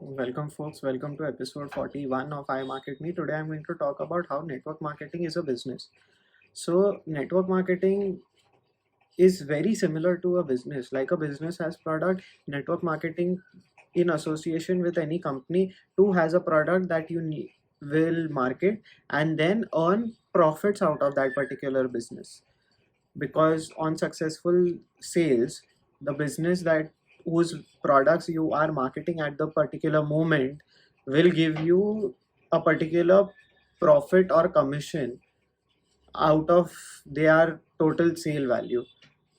Welcome, folks. Welcome to episode 41 of iMarketMe. Today, I'm going to talk about how network marketing is a business. So, network marketing is very similar to a business. Like a business has product, network marketing in association with any company too has a product that you will market and then earn profits out of that particular business. Because on successful sales, the business that whose products you are marketing at the particular moment will give you a particular profit or commission out of their total sale value.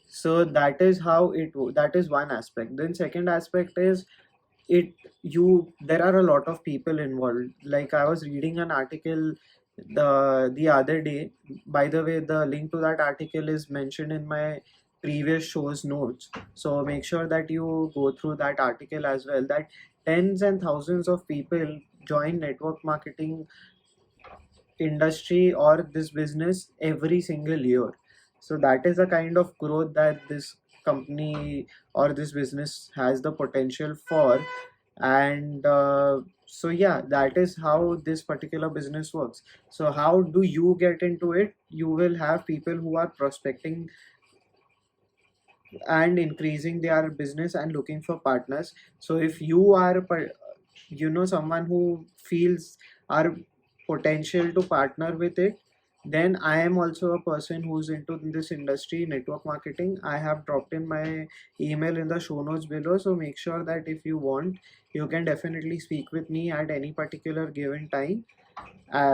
So that is how that is one aspect. Then second aspect is it you there are a lot of people involved. Like I was reading an article the other day. By the way, the link to that article is mentioned in my previous show's notes, so make sure that you go through that article as well. That tens and thousands of people join network marketing industry or this business every single year. So that is the kind of growth that this company or this business has the potential for. And so yeah, that is how this particular business works. So how do you get into it? You will have people who are prospecting and increasing their business and looking for partners. So if you are someone who feels our potential to partner with it, then I am also a person who's into this industry, network marketing. I have dropped in my email in the show notes below, so make sure that if you want, you can definitely speak with me at any particular given time.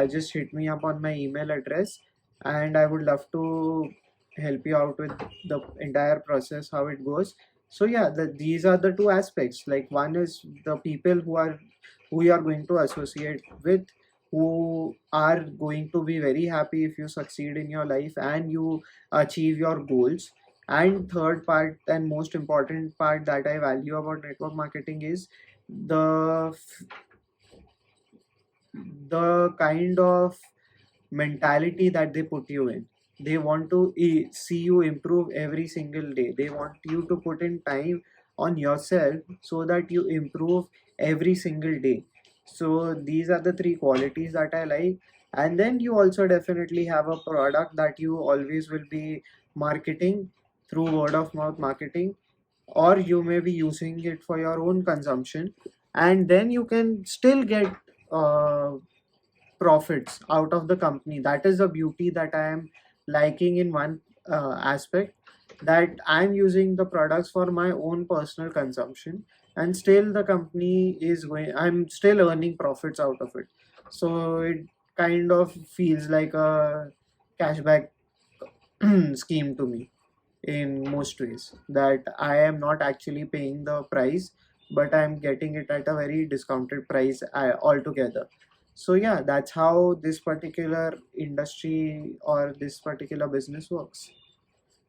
Just hit me up on my email address, and I would love to help you out with the entire process, how it goes. So yeah, these are the two aspects. Like one is the people who you are going to associate with, who are going to be very happy if you succeed in your life and you achieve your goals. And third part and most important part that I value about network marketing is the the kind of mentality that they put you in. They want to see you improve every single day. They want you to put in time on yourself so that you improve every single day. So these are the three qualities that I like. And then you also definitely have a product that you always will be marketing through word of mouth marketing, or you may be using it for your own consumption, and then you can still get uh, profits out of the company. That is the beauty that I am liking in one aspect, that I'm using the products for my own personal consumption, and still the company is going, I'm still earning profits out of it. So it kind of feels like a cashback scheme to me in most ways, that I am not actually paying the price, but I'm getting it at a very discounted price altogether. So yeah, that's how this particular industry or this particular business works.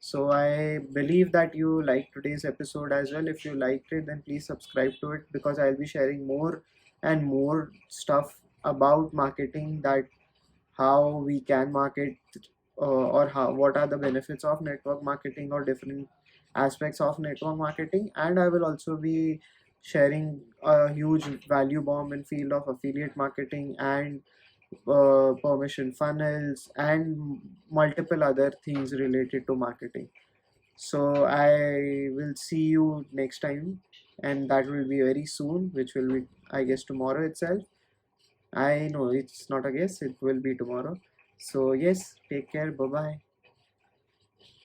So I believe that you liked today's episode as well. If you liked it, then please subscribe to it, because I'll be sharing more and more stuff about marketing, that how we can market, or how what are the benefits of network marketing or different aspects of network marketing. And I will also be sharing a huge value bomb in field of affiliate marketing and permission funnels and multiple other things related to marketing. So I will see you next time, and that will be very soon, which will be, I guess, tomorrow itself. I know it's not a guess, it will be tomorrow. So, yes, take care. Bye bye.